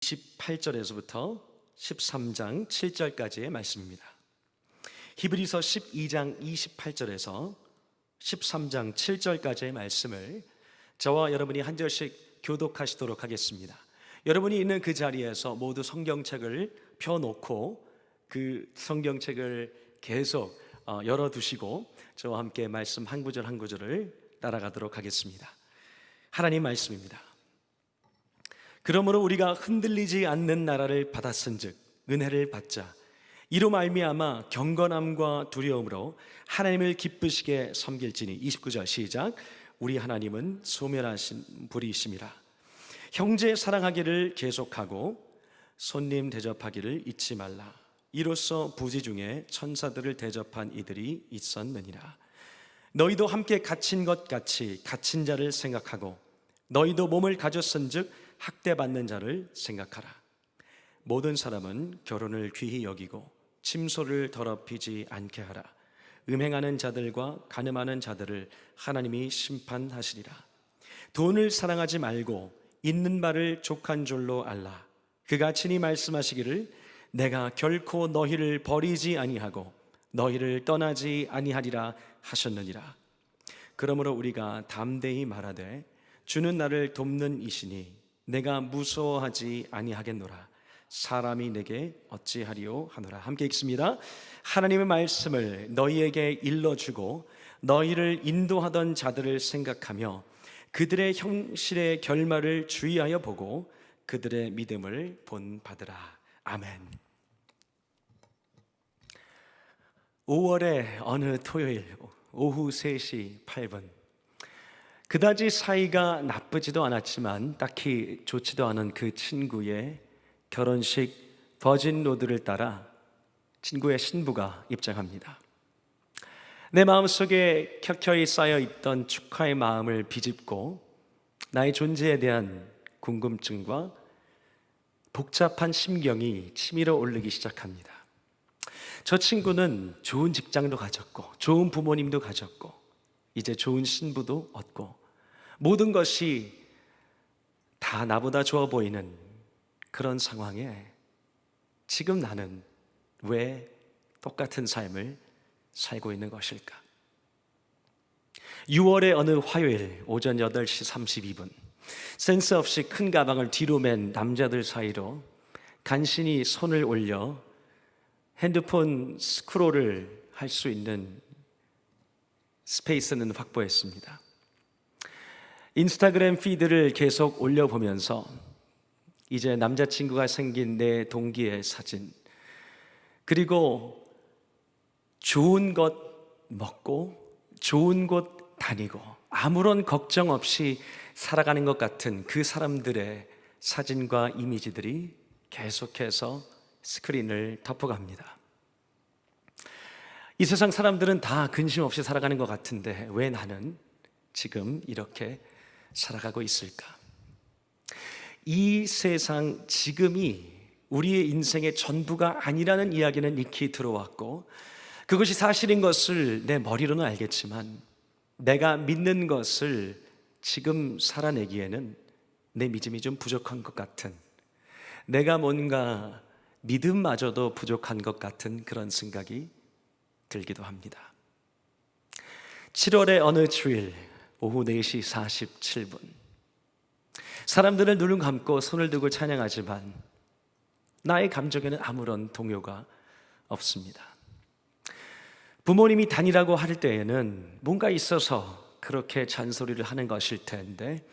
28절에서부터 13장 7절까지의 말씀입니다. 히브리서 12장 28절에서 13장 7절까지의 말씀을 저와 여러분이 한 절씩 교독하시도록 하겠습니다. 여러분이 있는 그 자리에서 모두 성경책을 펴놓고 그 성경책을 계속 열어두시고 저와 함께 말씀 한 구절 한 구절을 따라가도록 하겠습니다. 하나님 말씀입니다. 그러므로 우리가 흔들리지 않는 나라를 받았은즉 은혜를 받자. 이로 말미암아 경건함과 두려움으로 하나님을 기쁘시게 섬길지니. 29절 시작. 우리 하나님은 소멸하신 분이심이라. 형제 사랑하기를 계속하고 손님 대접하기를 잊지 말라. 이로써 부지 중에 천사들을 대접한 이들이 있었느니라. 너희도 함께 갇힌 것 같이 갇힌 자를 생각하고 너희도 몸을 가졌은즉 학대받는 자를 생각하라. 모든 사람은 결혼을 귀히 여기고 침소를 더럽히지 않게 하라. 음행하는 자들과 간음하는 자들을 하나님이 심판하시리라. 돈을 사랑하지 말고 있는 바를 족한 줄로 알라. 그가 친히 말씀하시기를 내가 결코 너희를 버리지 아니하고 너희를 떠나지 아니하리라 하셨느니라. 그러므로 우리가 담대히 말하되 주는 나를 돕는 이시니 내가 무서워하지 아니하겠노라. 사람이 내게 어찌하리요 하노라. 함께 읽습니다. 하나님의 말씀을 너희에게 일러주고 너희를 인도하던 자들을 생각하며 그들의 형실의 결말을 주의하여 보고 그들의 믿음을 본받으라. 아멘. 5월의 어느 토요일 오후 3시 8분, 그다지 사이가 나쁘지도 않았지만 딱히 좋지도 않은 그 친구의 결혼식 버진 로드를 따라 친구의 신부가 입장합니다. 내 마음속에 켜켜이 쌓여있던 축하의 마음을 비집고 나의 존재에 대한 궁금증과 복잡한 심경이 치밀어 오르기 시작합니다. 저 친구는 좋은 직장도 가졌고 좋은 부모님도 가졌고 이제 좋은 신부도 얻고 모든 것이 다 나보다 좋아 보이는 그런 상황에 지금 나는 왜 똑같은 삶을 살고 있는 것일까? 6월의 어느 화요일 오전 8시 32분, 센스 없이 큰 가방을 뒤로 맨 남자들 사이로 간신히 손을 올려 핸드폰 스크롤을 할 수 있는 스페이스는 확보했습니다. 인스타그램 피드를 계속 올려보면서 이제 남자친구가 생긴 내 동기의 사진, 그리고 좋은 것 먹고 좋은 곳 다니고 아무런 걱정 없이 살아가는 것 같은 그 사람들의 사진과 이미지들이 계속해서 스크린을 덮어갑니다. 이 세상 사람들은 다 근심 없이 살아가는 것 같은데 왜 나는 지금 이렇게 살아가고 있을까? 이 세상 지금이 우리의 인생의 전부가 아니라는 이야기는 익히 들어왔고 그것이 사실인 것을 내 머리로는 알겠지만 내가 믿는 것을 지금 살아내기에는 내 믿음이 좀 부족한 것 같은, 내가 뭔가 믿음마저도 부족한 것 같은 그런 생각이 들기도 합니다. 7월의 어느 주일 오후 4시 47분, 사람들은 눈을 감고 손을 들고 찬양하지만 나의 감정에는 아무런 동요가 없습니다. 부모님이 다니라고 할 때에는 뭔가 있어서 그렇게 잔소리를 하는 것일 텐데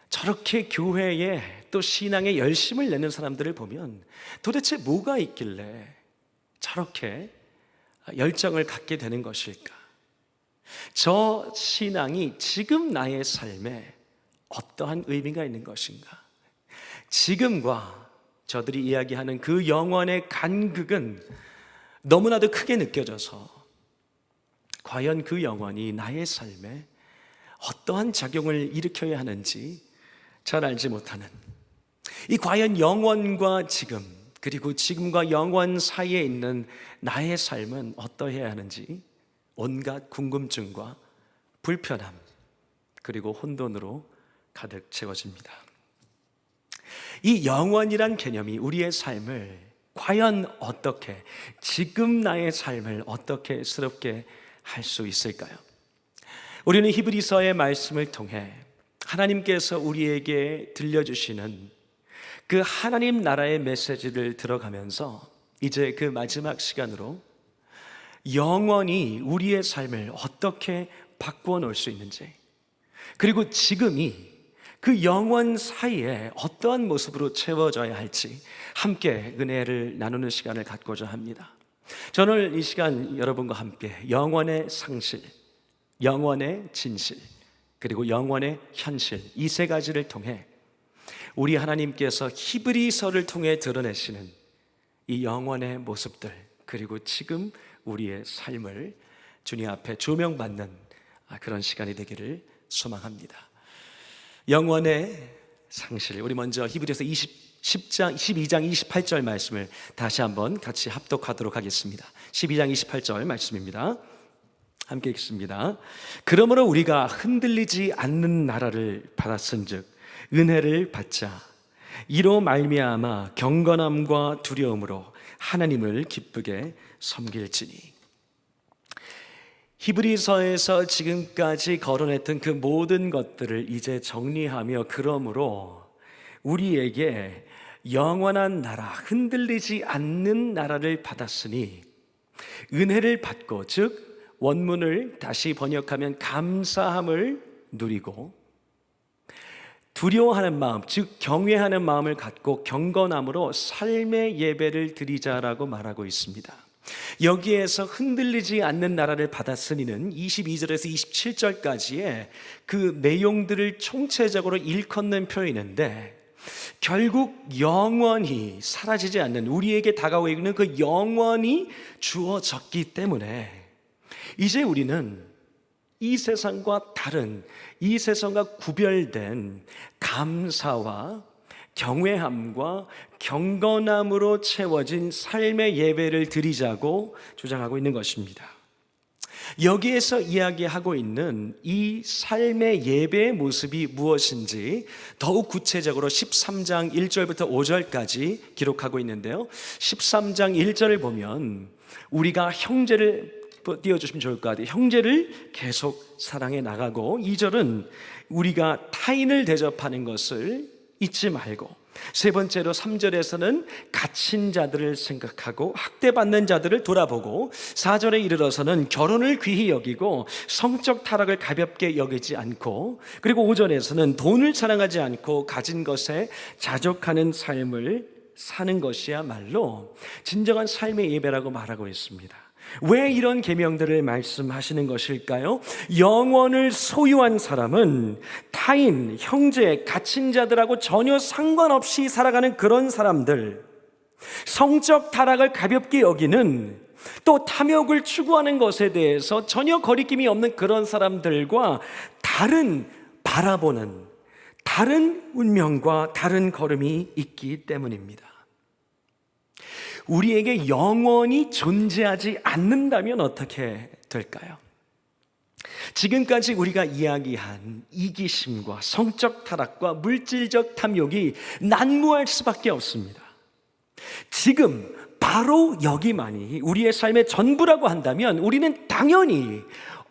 저렇게 교회에 또 신앙에 열심을 내는 사람들을 보면 도대체 뭐가 있길래 저렇게 열정을 갖게 되는 것일까? 저 신앙이 지금 나의 삶에 어떠한 의미가 있는 것인가? 지금과 저들이 이야기하는 그 영원의 간극은 너무나도 크게 느껴져서 과연 그 영혼이 나의 삶에 어떠한 작용을 일으켜야 하는지 잘 알지 못하는, 이 과연 영원과 지금 그리고 지금과 영원 사이에 있는 나의 삶은 어떠해야 하는지 온갖 궁금증과 불편함 그리고 혼돈으로 가득 채워집니다. 이 영원이란 개념이 우리의 삶을 과연 어떻게, 지금 나의 삶을 어떻게 스럽게 할 수 있을까요? 우리는 히브리서의 말씀을 통해 하나님께서 우리에게 들려주시는 그 하나님 나라의 메시지를 들어가면서 이제 그 마지막 시간으로 영원히 우리의 삶을 어떻게 바꾸어 놓을 수 있는지, 그리고 지금이 그 영원 사이에 어떠한 모습으로 채워져야 할지 함께 은혜를 나누는 시간을 갖고자 합니다. 저는 이 시간 여러분과 함께 영원의 상실, 영원의 진실, 그리고 영원의 현실, 이 세 가지를 통해 우리 하나님께서 히브리서를 통해 드러내시는 이 영원의 모습들, 그리고 지금 우리의 삶을 주님 앞에 조명받는 그런 시간이 되기를 소망합니다. 영원의 상실, 우리 먼저 히브리서 12장 28절 말씀을 다시 한번 같이 합독하도록 하겠습니다. 12장 28절 말씀입니다. 함께 읽습니다. 그러므로 우리가 흔들리지 않는 나라를 받았은즉 은혜를 받자 이로 말미암아 경건함과 두려움으로 하나님을 기쁘게 섬길지니. 히브리서에서 지금까지 거론했던 그 모든 것들을 이제 정리하며, 그러므로 우리에게 영원한 나라, 흔들리지 않는 나라를 받았으니 은혜를 받고, 즉 원문을 다시 번역하면 감사함을 누리고, 두려워하는 마음, 즉 경외하는 마음을 갖고 경건함으로 삶의 예배를 드리자라고 말하고 있습니다. 여기에서 흔들리지 않는 나라를 받았으니는 22절에서 27절까지의 그 내용들을 총체적으로 일컫는 표현인데, 결국 영원히 사라지지 않는, 우리에게 다가오고 있는 그 영원이 주어졌기 때문에 이제 우리는 이 세상과 다른, 이 세상과 구별된 감사와 경외함과 경건함으로 채워진 삶의 예배를 드리자고 주장하고 있는 것입니다. 여기에서 이야기하고 있는 이 삶의 예배의 모습이 무엇인지 더욱 구체적으로 13장 1절부터 5절까지 기록하고 있는데요, 13장 1절을 보면 우리가 형제를 띄워주시면 좋을 것 같아요. 형제를 계속 사랑해 나가고, 2절은 우리가 타인을 대접하는 것을 잊지 말고, 세 번째로 3절에서는 갇힌 자들을 생각하고 학대받는 자들을 돌아보고, 4절에 이르러서는 결혼을 귀히 여기고 성적 타락을 가볍게 여기지 않고, 그리고 5절에서는 돈을 자랑하지 않고 가진 것에 자족하는 삶을 사는 것이야말로 진정한 삶의 예배라고 말하고 있습니다. 왜 이런 계명들을 말씀하시는 것일까요? 영원을 소유한 사람은 타인, 형제, 갇힌 자들하고 전혀 상관없이 살아가는 그런 사람들, 성적 타락을 가볍게 여기는, 또 탐욕을 추구하는 것에 대해서 전혀 거리낌이 없는 그런 사람들과 다른 바라보는, 다른 운명과 다른 걸음이 있기 때문입니다. 우리에게 영원히 존재하지 않는다면 어떻게 될까요? 지금까지 우리가 이야기한 이기심과 성적 타락과 물질적 탐욕이 난무할 수밖에 없습니다. 지금 바로 여기만이 우리의 삶의 전부라고 한다면 우리는 당연히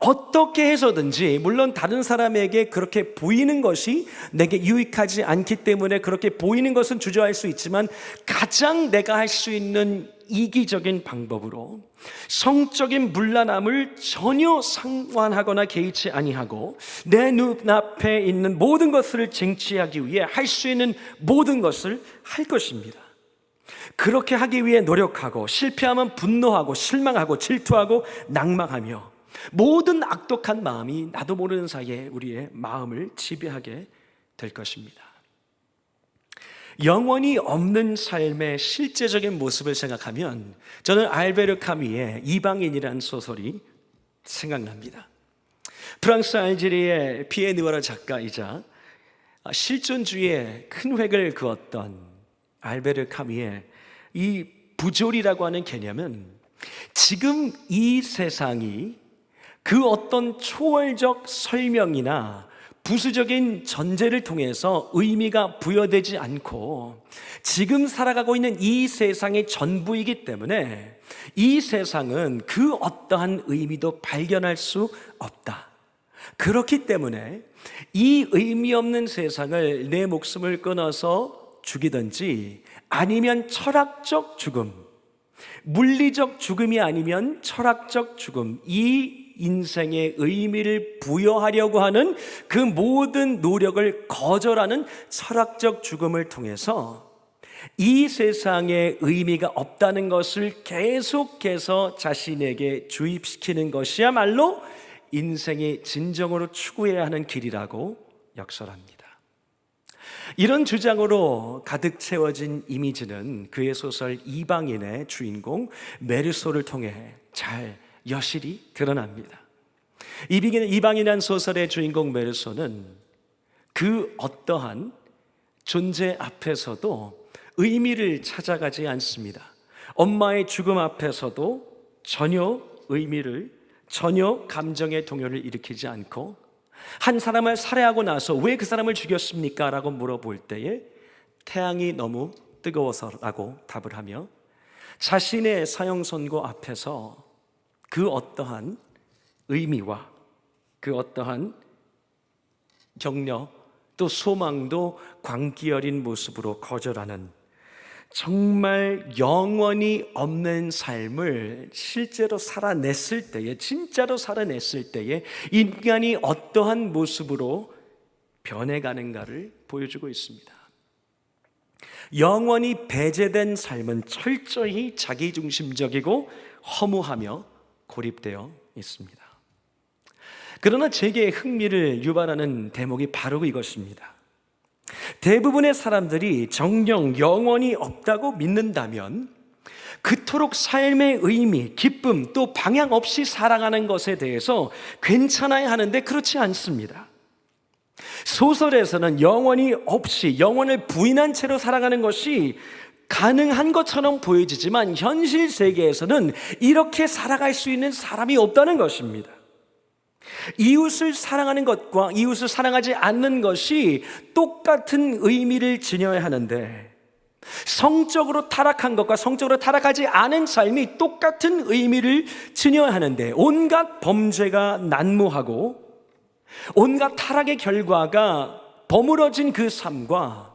어떻게 해서든지, 물론 다른 사람에게 그렇게 보이는 것이 내게 유익하지 않기 때문에 그렇게 보이는 것은 주저할 수 있지만, 가장 내가 할 수 있는 이기적인 방법으로 성적인 문란함을 전혀 상관하거나 개의치 아니하고 내 눈앞에 있는 모든 것을 쟁취하기 위해 할 수 있는 모든 것을 할 것입니다. 그렇게 하기 위해 노력하고, 실패하면 분노하고 실망하고 질투하고 낙망하며, 모든 악독한 마음이 나도 모르는 사이에 우리의 마음을 지배하게 될 것입니다. 영원히 없는 삶의 실제적인 모습을 생각하면 저는 알베르 카뮈의 이방인이라는 소설이 생각납니다. 프랑스 알제리의 피에 느와르 작가이자 실존주의에 큰 획을 그었던 알베르 카뮈의 이 부조리라고 하는 개념은, 지금 이 세상이 그 어떤 초월적 설명이나 부수적인 전제를 통해서 의미가 부여되지 않고 지금 살아가고 있는 이 세상의 전부이기 때문에 이 세상은 그 어떠한 의미도 발견할 수 없다. 그렇기 때문에 이 의미 없는 세상을 내 목숨을 끊어서 죽이든지 아니면 철학적 죽음, 물리적 죽음이 아니면 철학적 죽음, 이 인생의 의미를 부여하려고 하는 그 모든 노력을 거절하는 철학적 죽음을 통해서 이 세상에 의미가 없다는 것을 계속해서 자신에게 주입시키는 것이야말로 인생의 진정으로 추구해야 하는 길이라고 역설합니다. 이런 주장으로 가득 채워진 이미지는 그의 소설 이방인의 주인공 메르소를 통해 잘 여실히 드러납니다. 이방인이라는 소설의 주인공 메르소는 그 어떠한 존재 앞에서도 의미를 찾아가지 않습니다. 엄마의 죽음 앞에서도 전혀 의미를, 전혀 감정의 동요를 일으키지 않고 한 사람을 살해하고 나서 왜 그 사람을 죽였습니까? 라고 물어볼 때에 태양이 너무 뜨거워서라고 답을 하며 자신의 사형선고 앞에서 그 어떠한 의미와 그 어떠한 격려 또 소망도 광기 어린 모습으로 거절하는 정말 영원히 없는 삶을 실제로 살아냈을 때에, 진짜로 살아냈을 때에 인간이 어떠한 모습으로 변해가는가를 보여주고 있습니다. 영원히 배제된 삶은 철저히 자기중심적이고 허무하며 고립되어 있습니다. 그러나 제게 흥미를 유발하는 대목이 바로 이것입니다. 대부분의 사람들이 정녕 영원히 없다고 믿는다면 그토록 삶의 의미, 기쁨, 또 방향 없이 살아가는 것에 대해서 괜찮아야 하는데 그렇지 않습니다. 소설에서는 영원히 없이, 영원을 부인한 채로 살아가는 것이 가능한 것처럼 보여지지만 현실 세계에서는 이렇게 살아갈 수 있는 사람이 없다는 것입니다. 이웃을 사랑하는 것과 이웃을 사랑하지 않는 것이 똑같은 의미를 지녀야 하는데 성적으로 타락한 것과 성적으로 타락하지 않은 삶이 똑같은 의미를 지녀야 하는데 온갖 범죄가 난무하고 온갖 타락의 결과가 버무러진 그 삶과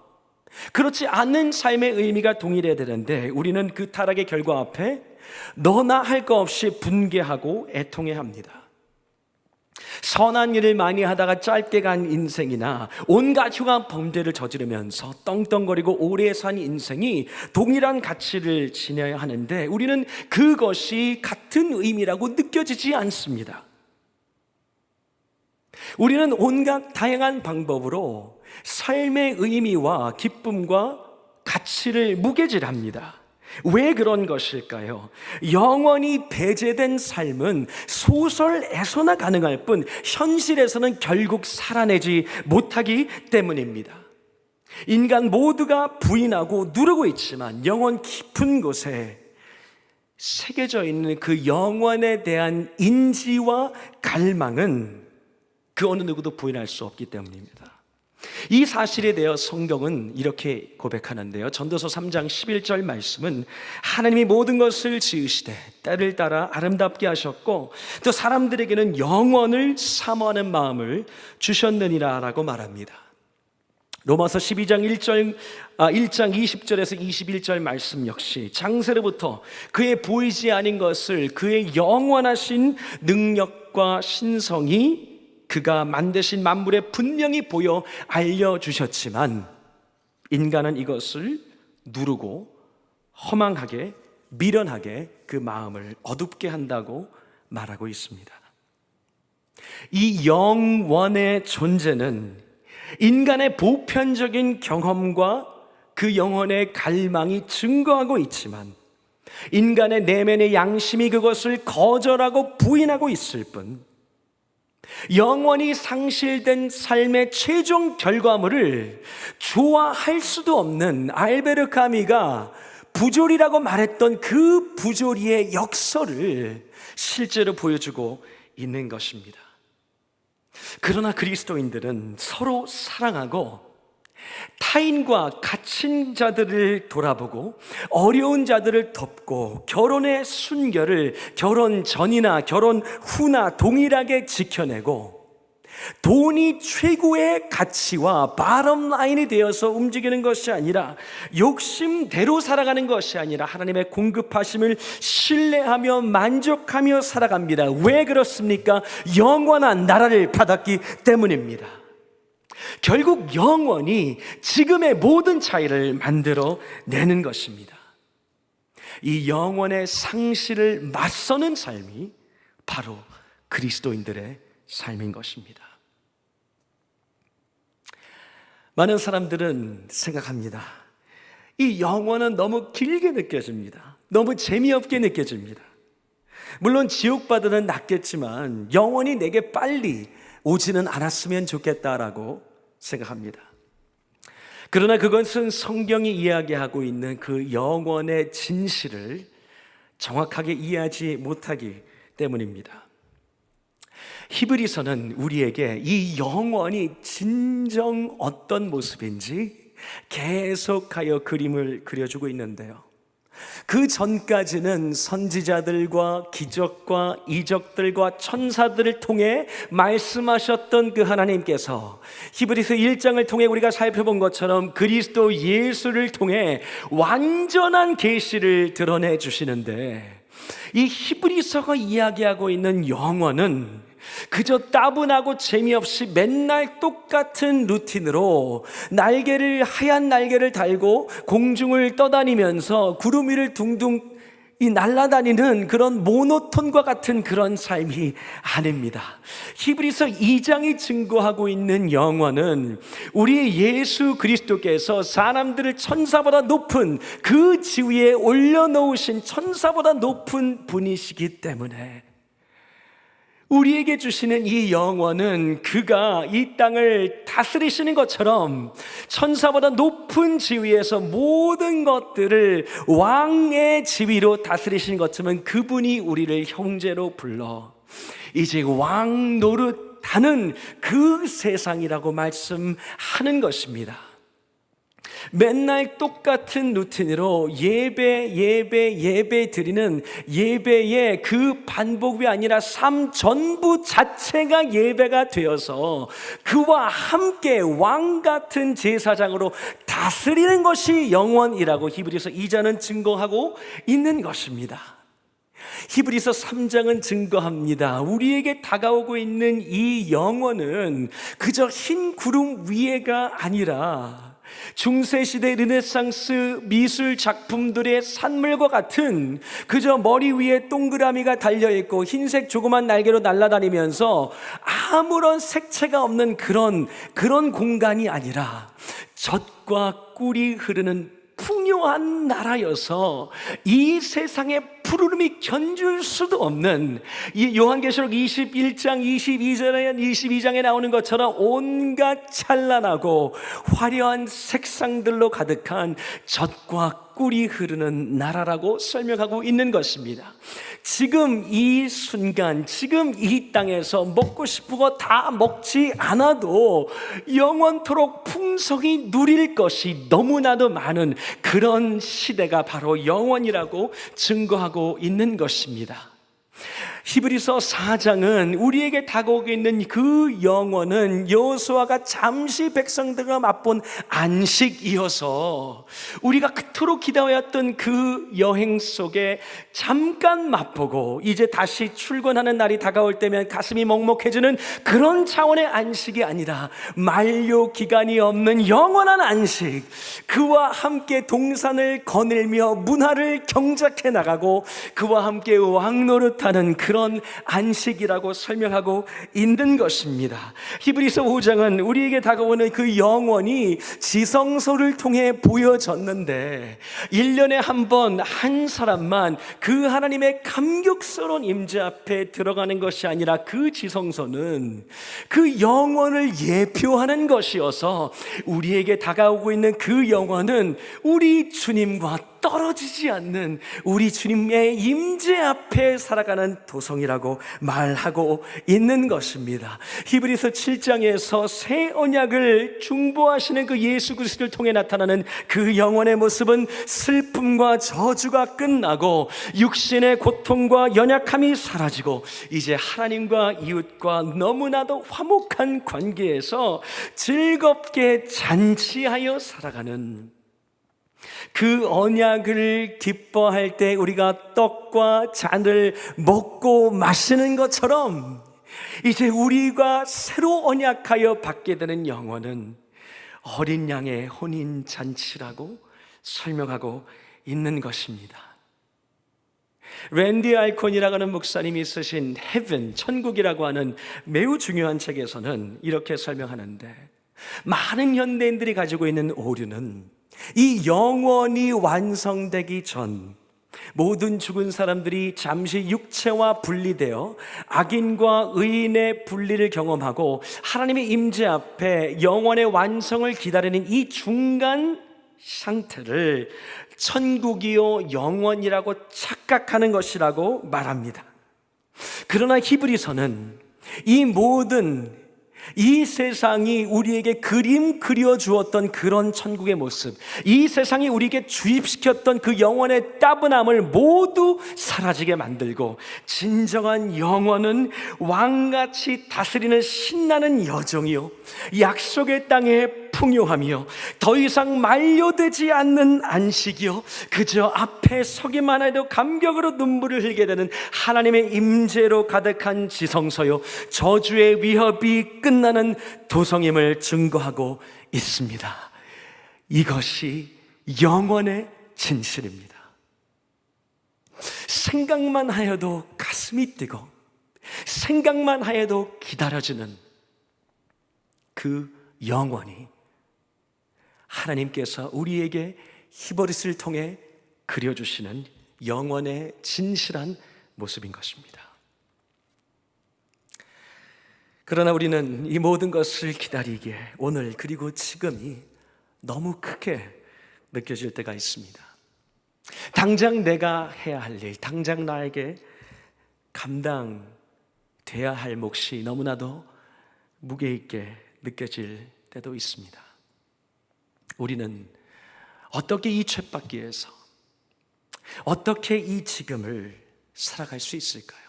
그렇지 않은 삶의 의미가 동일해야 되는데 우리는 그 타락의 결과 앞에 너나 할 것 없이 분개하고 애통해 합니다. 선한 일을 많이 하다가 짧게 간 인생이나 온갖 흉한 범죄를 저지르면서 떵떵거리고 오래 산 인생이 동일한 가치를 지녀야 하는데 우리는 그것이 같은 의미라고 느껴지지 않습니다. 우리는 온갖 다양한 방법으로 삶의 의미와 기쁨과 가치를 무게질합니다. 왜 그런 것일까요? 영원히 배제된 삶은 소설에서나 가능할 뿐 현실에서는 결국 살아내지 못하기 때문입니다. 인간 모두가 부인하고 누르고 있지만 영원 깊은 곳에 새겨져 있는 그 영원에 대한 인지와 갈망은 그 어느 누구도 부인할 수 없기 때문입니다. 이 사실에 대해 성경은 이렇게 고백하는데요. 전도서 3장 11절 말씀은 하나님이 모든 것을 지으시되 때를 따라 아름답게 하셨고 또 사람들에게는 영원을 사모하는 마음을 주셨느니라 라고 말합니다. 로마서 12장 1장 20절에서 21절 말씀 역시 장세로부터 그의 보이지 않은 것을 그의 영원하신 능력과 신성이 그가 만드신 만물에 분명히 보여 알려주셨지만 인간은 이것을 누르고 허망하게 미련하게 그 마음을 어둡게 한다고 말하고 있습니다. 이 영원의 존재는 인간의 보편적인 경험과 그 영혼의 갈망이 증거하고 있지만 인간의 내면의 양심이 그것을 거절하고 부인하고 있을 뿐 영원히 상실된 삶의 최종 결과물을 좋아할 수도 없는 알베르 카미가 부조리라고 말했던 그 부조리의 역설을 실제로 보여주고 있는 것입니다. 그러나 그리스도인들은 서로 사랑하고 타인과 갇힌 자들을 돌아보고 어려운 자들을 돕고 결혼의 순결을 결혼 전이나 결혼 후나 동일하게 지켜내고 돈이 최고의 가치와 바텀 라인이 되어서 움직이는 것이 아니라 욕심대로 살아가는 것이 아니라 하나님의 공급하심을 신뢰하며 만족하며 살아갑니다. 왜 그렇습니까? 영원한 나라를 받았기 때문입니다. 결국 영원이 지금의 모든 차이를 만들어내는 것입니다. 이 영원의 상실을 맞서는 삶이 바로 그리스도인들의 삶인 것입니다. 많은 사람들은 생각합니다. 이 영원은 너무 길게 느껴집니다. 너무 재미없게 느껴집니다. 물론 지옥바다는 낫겠지만 영원히 내게 빨리 오지는 않았으면 좋겠다라고 생각합니다. 그러나 그것은 성경이 이야기하고 있는 그 영원의 진실을 정확하게 이해하지 못하기 때문입니다. 히브리서는 우리에게 이 영원이 진정 어떤 모습인지 계속하여 그림을 그려주고 있는데요. 그 전까지는 선지자들과 기적과 이적들과 천사들을 통해 말씀하셨던 그 하나님께서 히브리서 1장을 통해 우리가 살펴본 것처럼 그리스도 예수를 통해 완전한 계시를 드러내 주시는데, 이 히브리서가 이야기하고 있는 영원은 그저 따분하고 재미없이 맨날 똑같은 루틴으로 하얀 날개를 달고 공중을 떠다니면서 구름 위를 둥둥 날아다니는 그런 모노톤과 같은 그런 삶이 아닙니다. 히브리서 2장이 증거하고 있는 영원은 우리 예수 그리스도께서 사람들을 천사보다 높은 그 지위에 올려놓으신 천사보다 높은 분이시기 때문에 우리에게 주시는 이 영원은 그가 이 땅을 다스리시는 것처럼 천사보다 높은 지위에서 모든 것들을 왕의 지위로 다스리시는 것처럼 그분이 우리를 형제로 불러 이제 왕 노릇하는 그 세상이라고 말씀하는 것입니다. 맨날 똑같은 루틴으로 예배 드리는 예배의 그 반복이 아니라 삶 전부 자체가 예배가 되어서 그와 함께 왕 같은 제사장으로 다스리는 것이 영원이라고 히브리서 2장은 증거하고 있는 것입니다. 히브리서 3장은 증거합니다. 우리에게 다가오고 있는 이 영원은 그저 흰 구름 위에가 아니라 중세시대 르네상스 미술 작품들의 산물과 같은 그저 머리 위에 동그라미가 달려있고 흰색 조그만 날개로 날아다니면서 아무런 색채가 없는 그런 공간이 아니라 젖과 꿀이 흐르는 풍요한 나라여서 이 세상의 푸르름이 견줄 수도 없는 이 요한계시록 21장 22장에 나오는 것처럼 온갖 찬란하고 화려한 색상들로 가득한 젖과 꿀이 흐르는 나라라고 설명하고 있는 것입니다. 지금 이 순간, 지금 이 땅에서 먹고 싶은 거 다 먹지 않아도 영원토록 풍성히 누릴 것이 너무나도 많은 그런 시대가 바로 영원이라고 증거하고 있는 것입니다. 히브리서 4장은 우리에게 다가오고 있는 그 영원은 여호수아가 잠시 백성들과 맛본 안식이어서 우리가 그토록 기다렸던 그 여행 속에 잠깐 맛보고 이제 다시 출근하는 날이 다가올 때면 가슴이 먹먹해지는 그런 차원의 안식이 아니라 만료 기간이 없는 영원한 안식, 그와 함께 동산을 거닐며 문화를 경작해 나가고 그와 함께 왕노릇하는 그런 안식이라고 설명하고 있는 것입니다. 히브리서 5장은 우리에게 다가오는 그 영원이 지성소를 통해 보여졌는데 1년에 한 번 한 사람만 그 하나님의 감격스러운 임재 앞에 들어가는 것이 아니라 그 지성소는 그 영원을 예표하는 것이어서 우리에게 다가오고 있는 그 영원은 우리 주님과 떨어지지 않는 우리 주님의 임재 앞에 살아가는 도성이라고 말하고 있는 것입니다. 히브리서 7장에서 새 언약을 중보하시는 그 예수 그리스도를 통해 나타나는 그 영원의 모습은 슬픔과 저주가 끝나고 육신의 고통과 연약함이 사라지고 이제 하나님과 이웃과 너무나도 화목한 관계에서 즐겁게 잔치하여 살아가는 그 언약을 기뻐할 때 우리가 떡과 잔을 먹고 마시는 것처럼 이제 우리가 새로 언약하여 받게 되는 영혼은 어린 양의 혼인 잔치라고 설명하고 있는 것입니다. 랜디 알콘이라고 하는 목사님이 쓰신 Heaven, 천국이라고 하는 매우 중요한 책에서는 이렇게 설명하는데, 많은 현대인들이 가지고 있는 오류는 이 영원이 완성되기 전 모든 죽은 사람들이 잠시 육체와 분리되어 악인과 의인의 분리를 경험하고 하나님의 임재 앞에 영원의 완성을 기다리는 이 중간 상태를 천국이요 영원이라고 착각하는 것이라고 말합니다. 그러나 히브리서는 이 세상이 우리에게 그려 주었던 그런 천국의 모습, 이 세상이 우리에게 주입시켰던 그 영원의 따분함을 모두 사라지게 만들고, 진정한 영원은 왕같이 다스리는 신나는 여정이요 약속의 땅의 풍요하며 더 이상 만료되지 않는 안식이요 그저 앞에 서기만 해도 감격으로 눈물을 흘리게 되는 하나님의 임재로 가득한 지성소요 저주의 위협이 끝나는 도성임을 증거하고 있습니다. 이것이 영원의 진실입니다. 생각만 하여도 가슴이 뛰고 생각만 하여도 기다려지는 그 영원이 하나님께서 우리에게 히브리서를 통해 그려주시는 영원의 진실한 모습인 것입니다. 그러나 우리는 이 모든 것을 기다리기에 오늘 그리고 지금이 너무 크게 느껴질 때가 있습니다. 당장 내가 해야 할 일, 당장 나에게 감당돼야 할 몫이 너무나도 무게 있게 느껴질 때도 있습니다. 우리는 어떻게 이 쳇바퀴에서 어떻게 이 지금을 살아갈 수 있을까요?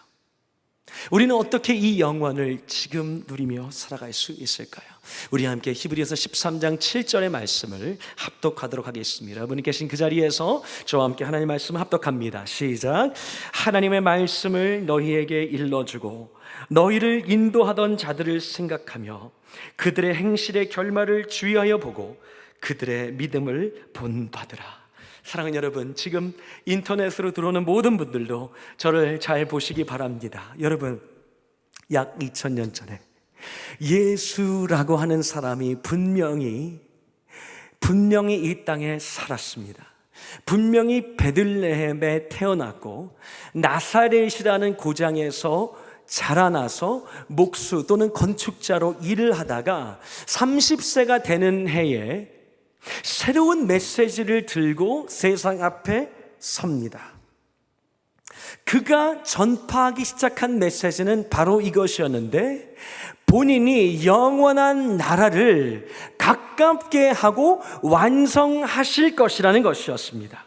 우리는 어떻게 이 영원을 지금 누리며 살아갈 수 있을까요? 우리 함께 히브리서 13장 7절의 말씀을 합독하도록 하겠습니다. 여러분이 계신 그 자리에서 저와 함께 하나님의 말씀을 합독합니다. 시작. 하나님의 말씀을 너희에게 일러주고 너희를 인도하던 자들을 생각하며 그들의 행실의 결말을 주의하여 보고 그들의 믿음을 본받으라. 사랑하는 여러분, 지금 인터넷으로 들어오는 모든 분들도 저를 잘 보시기 바랍니다. 여러분, 약 2000년 전에 예수라고 하는 사람이 분명히 이 땅에 살았습니다. 분명히 베들레헴에 태어났고 나사렛이라는 고장에서 자라나서 목수 또는 건축자로 일을 하다가 30세가 되는 해에 새로운 메시지를 들고 세상 앞에 섭니다. 그가 전파하기 시작한 메시지는 바로 이것이었는데, 본인이 영원한 나라를 가깝게 하고 완성하실 것이라는 것이었습니다.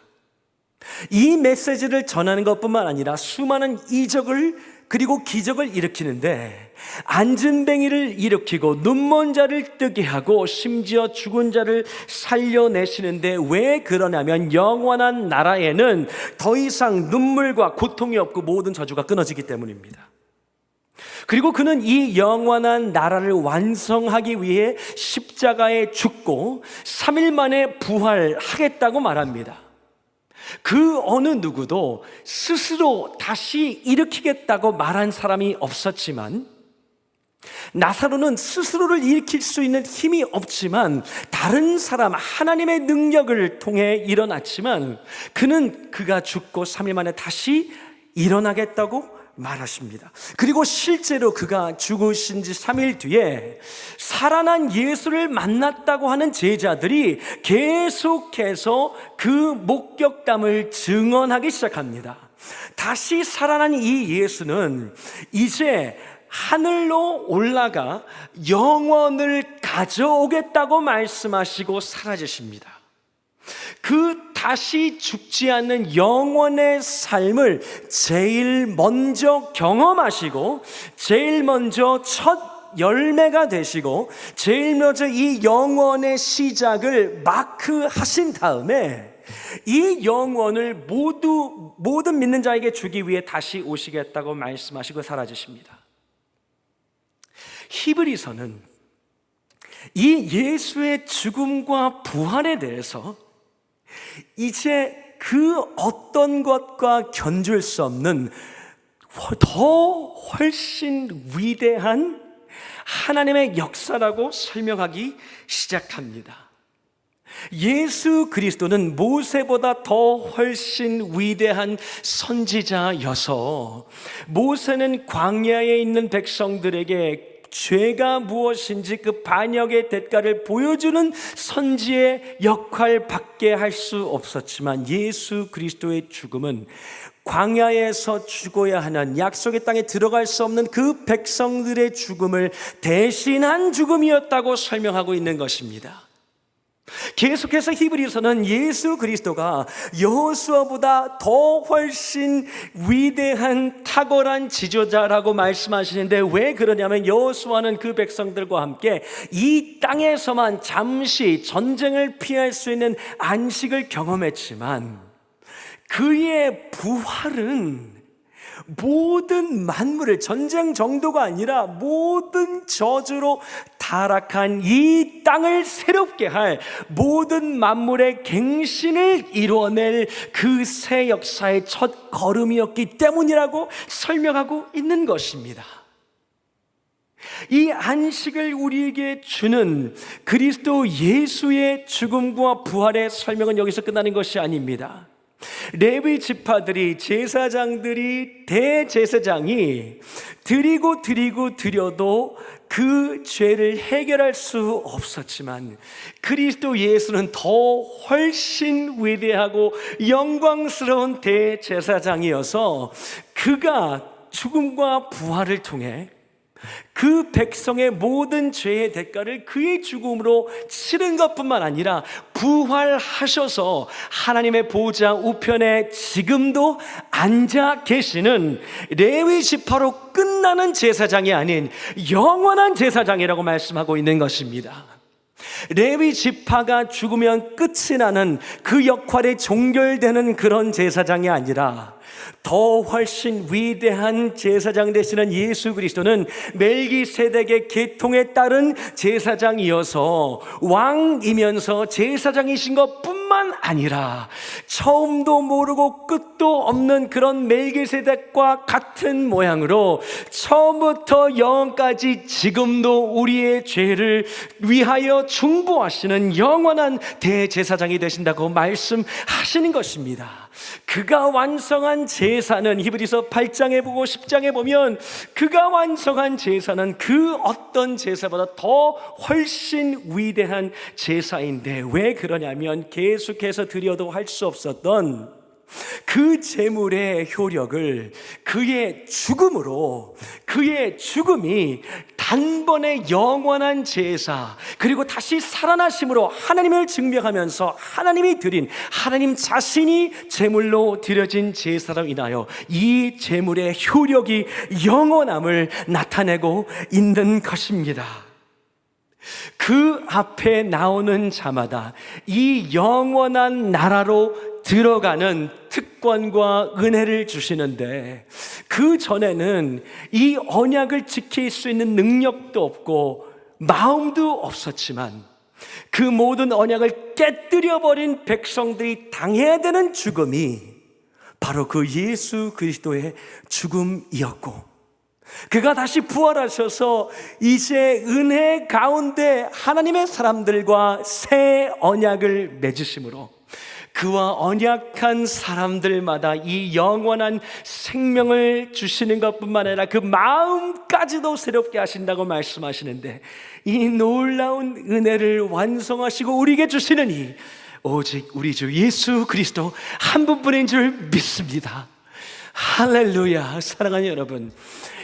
이 메시지를 전하는 것뿐만 아니라 수많은 이적을 그리고 기적을 일으키는데, 안진뱅이를 일으키고 눈먼 자를 뜨게 하고 심지어 죽은 자를 살려내시는데, 왜 그러냐면 영원한 나라에는 더 이상 눈물과 고통이 없고 모든 저주가 끊어지기 때문입니다. 그리고 그는 이 영원한 나라를 완성하기 위해 십자가에 죽고 3일 만에 부활하겠다고 말합니다. 그 어느 누구도 스스로 다시 일으키겠다고 말한 사람이 없었지만, 나사로는 스스로를 일으킬 수 있는 힘이 없지만 다른 사람, 하나님의 능력을 통해 일어났지만, 그가 죽고 3일 만에 다시 일어나겠다고 말하십니다. 그리고 실제로 그가 죽으신 지 3일 뒤에 살아난 예수를 만났다고 하는 제자들이 계속해서 그 목격담을 증언하기 시작합니다. 다시 살아난 이 예수는 이제 하늘로 올라가 영원을 가져오겠다고 말씀하시고 사라지십니다. 그 다시 죽지 않는 영원의 삶을 제일 먼저 경험하시고 제일 먼저 첫 열매가 되시고 제일 먼저 이 영원의 시작을 마크하신 다음에 이 영원을 모든 믿는 자에게 주기 위해 다시 오시겠다고 말씀하시고 사라지십니다. 히브리서는 이 예수의 죽음과 부활에 대해서 이제 그 어떤 것과 견줄 수 없는 더 훨씬 위대한 하나님의 역사라고 설명하기 시작합니다. 예수 그리스도는 모세보다 더 훨씬 위대한 선지자여서 모세는 광야에 있는 백성들에게 죄가 무엇인지 그 반역의 대가를 보여주는 선지의 역할밖에 할 수 없었지만 예수 그리스도의 죽음은 광야에서 죽어야 하는 약속의 땅에 들어갈 수 없는 그 백성들의 죽음을 대신한 죽음이었다고 설명하고 있는 것입니다. 계속해서 히브리서는 예수 그리스도가 여호수아보다 더 훨씬 위대한 탁월한 지도자라고 말씀하시는데 왜 그러냐면 여호수아는 그 백성들과 함께 이 땅에서만 잠시 전쟁을 피할 수 있는 안식을 경험했지만 그의 부활은 모든 만물을 전쟁 정도가 아니라 모든 저주로 타락한 이 땅을 새롭게 할 모든 만물의 갱신을 이루어낼 그 새 역사의 첫 걸음이었기 때문이라고 설명하고 있는 것입니다. 이 안식을 우리에게 주는 그리스도 예수의 죽음과 부활의 설명은 여기서 끝나는 것이 아닙니다. 레위 지파들이 제사장들이 대제사장이 드려도 그 죄를 해결할 수 없었지만 그리스도 예수는 더 훨씬 위대하고 영광스러운 대제사장이어서 그가 죽음과 부활을 통해 그 백성의 모든 죄의 대가를 그의 죽음으로 치른 것뿐만 아니라 부활하셔서 하나님의 보좌 우편에 지금도 앉아 계시는 레위 지파로 끝나는 제사장이 아닌 영원한 제사장이라고 말씀하고 있는 것입니다. 레위 지파가 죽으면 끝이 나는 그 역할이 종결되는 그런 제사장이 아니라 더 훨씬 위대한 제사장 되시는 예수 그리스도는 멜기세덱의 계통에 따른 제사장이어서 왕이면서 제사장이신 것뿐만 아니라 처음도 모르고 끝도 없는 그런 멜기세덱과 같은 모양으로 처음부터 영원까지 지금도 우리의 죄를 위하여 중보하시는 영원한 대제사장이 되신다고 말씀하시는 것입니다. 그가 완성한 제사는 히브리서 8장에 보고 10장에 보면 그가 완성한 제사는 그 어떤 제사보다 더 훨씬 위대한 제사인데 왜 그러냐면 계속해서 드려도 할 수 없었던 그 제물의 효력을 그의 죽음으로 그의 죽음이 단번에 영원한 제사 그리고 다시 살아나심으로 하나님을 증명하면서 하나님이 드린 하나님 자신이 제물로 드려진 제사로 인하여 이 제물의 효력이 영원함을 나타내고 있는 것입니다. 그 앞에 나오는 자마다 이 영원한 나라로 들어가는 특권과 은혜를 주시는데 그 전에는 이 언약을 지킬 수 있는 능력도 없고 마음도 없었지만 그 모든 언약을 깨뜨려버린 백성들이 당해야 되는 죽음이 바로 그 예수 그리스도의 죽음이었고 그가 다시 부활하셔서 이제 은혜 가운데 하나님의 사람들과 새 언약을 맺으심으로 그와 언약한 사람들마다 이 영원한 생명을 주시는 것뿐만 아니라 그 마음까지도 새롭게 하신다고 말씀하시는데, 이 놀라운 은혜를 완성하시고 우리에게 주시는 오직 우리 주 예수 그리스도 한 분뿐인 줄 믿습니다. 할렐루야. 사랑하는 여러분,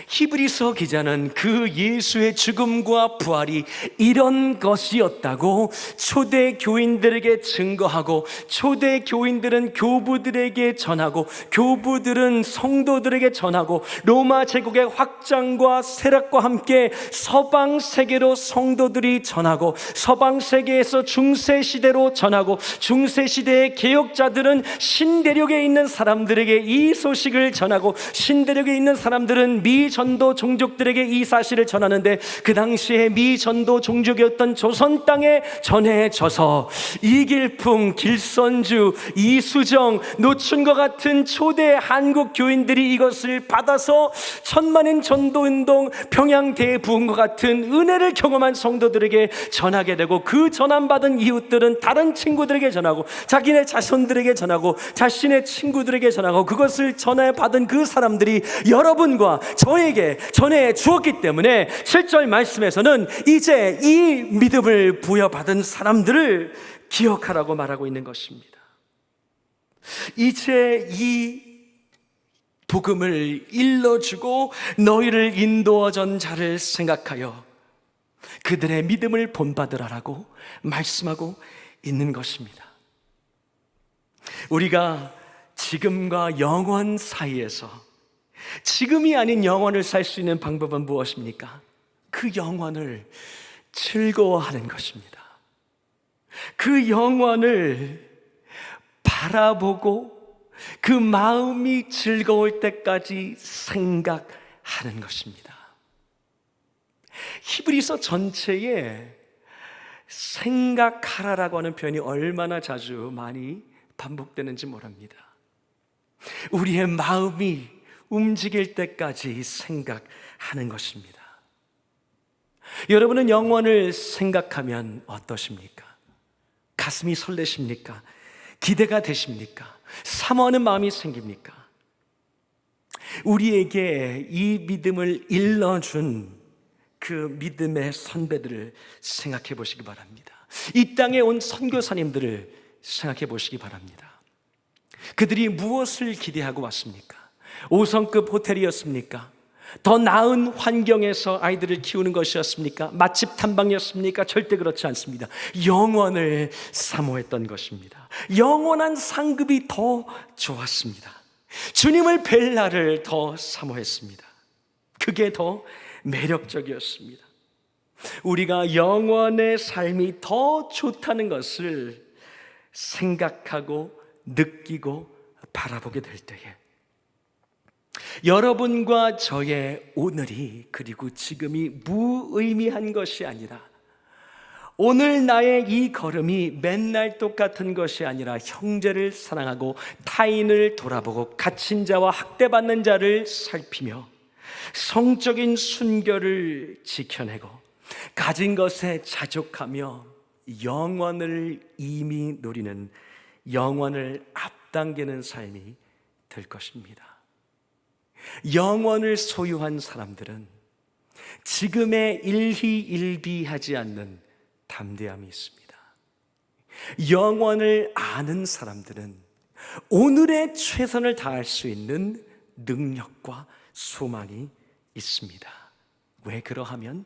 히브리서 기자는 그 예수의 죽음과 부활이 이런 것이었다고 초대 교인들에게 증거하고, 초대 교인들은 교부들에게 전하고, 교부들은 성도들에게 전하고, 로마 제국의 확장과 세력과 함께 서방 세계로 성도들이 전하고, 서방 세계에서 중세 시대로 전하고, 중세 시대의 개혁자들은 신대륙에 있는 사람들에게 이 소식을 전하고, 신대륙에 있는 사람들은 미전도 종족들에게 이 사실을 전하는데, 그 당시에 미전도 종족이었던 조선 땅에 전해져서 이길풍, 길선주, 이수정, 노춘과 같은 초대 한국 교인들이 이것을 받아서 천만인 전도운동, 평양 대부흥과 같은 은혜를 경험한 성도들에게 전하게 되고, 그 전함받은 이웃들은 다른 친구들에게 전하고, 자기네 자손들에게 전하고, 자신의 친구들에게 전하고, 그것을 전해받은 그 사람들이 여러분과 저에게 전해 주었기 때문에 7절 말씀에서는 이제 이 믿음을 부여받은 사람들을 기억하라고 말하고 있는 것입니다. 이제 이 복음을 일러주고 너희를 인도하던 자를 생각하여 그들의 믿음을 본받으라라고 말씀하고 있는 것입니다. 우리가 지금과 영원 사이에서 지금이 아닌 영원을 살 수 있는 방법은 무엇입니까? 그 영원을 즐거워하는 것입니다. 그 영원을 바라보고 그 마음이 즐거울 때까지 생각하는 것입니다. 히브리서 전체에 생각하라라고 하는 표현이 얼마나 자주 많이 반복되는지 모릅니다. 우리의 마음이 움직일 때까지 생각하는 것입니다. 여러분은 영원을 생각하면 어떠십니까? 가슴이 설레십니까? 기대가 되십니까? 사모하는 마음이 생깁니까? 우리에게 이 믿음을 일러준 그 믿음의 선배들을 생각해 보시기 바랍니다. 이 땅에 온 선교사님들을 생각해 보시기 바랍니다. 그들이 무엇을 기대하고 왔습니까? 5성급 호텔이었습니까? 더 나은 환경에서 아이들을 키우는 것이었습니까? 맛집 탐방이었습니까? 절대 그렇지 않습니다. 영원을 사모했던 것입니다. 영원한 상급이 더 좋았습니다. 주님을 뵐 날을 더 사모했습니다. 그게 더 매력적이었습니다. 우리가 영원의 삶이 더 좋다는 것을 생각하고 느끼고 바라보게 될 때에 여러분과 저의 오늘이, 그리고 지금이 무의미한 것이 아니라, 오늘 나의 이 걸음이 맨날 똑같은 것이 아니라 형제를 사랑하고 타인을 돌아보고 갇힌 자와 학대받는 자를 살피며 성적인 순결을 지켜내고 가진 것에 자족하며 영원을 이미 누리는, 영원을 앞당기는 삶이 될 것입니다. 영원을 소유한 사람들은 지금의 일희일비하지 않는 담대함이 있습니다. 영원을 아는 사람들은 오늘의 최선을 다할 수 있는 능력과 소망이 있습니다. 왜 그러하면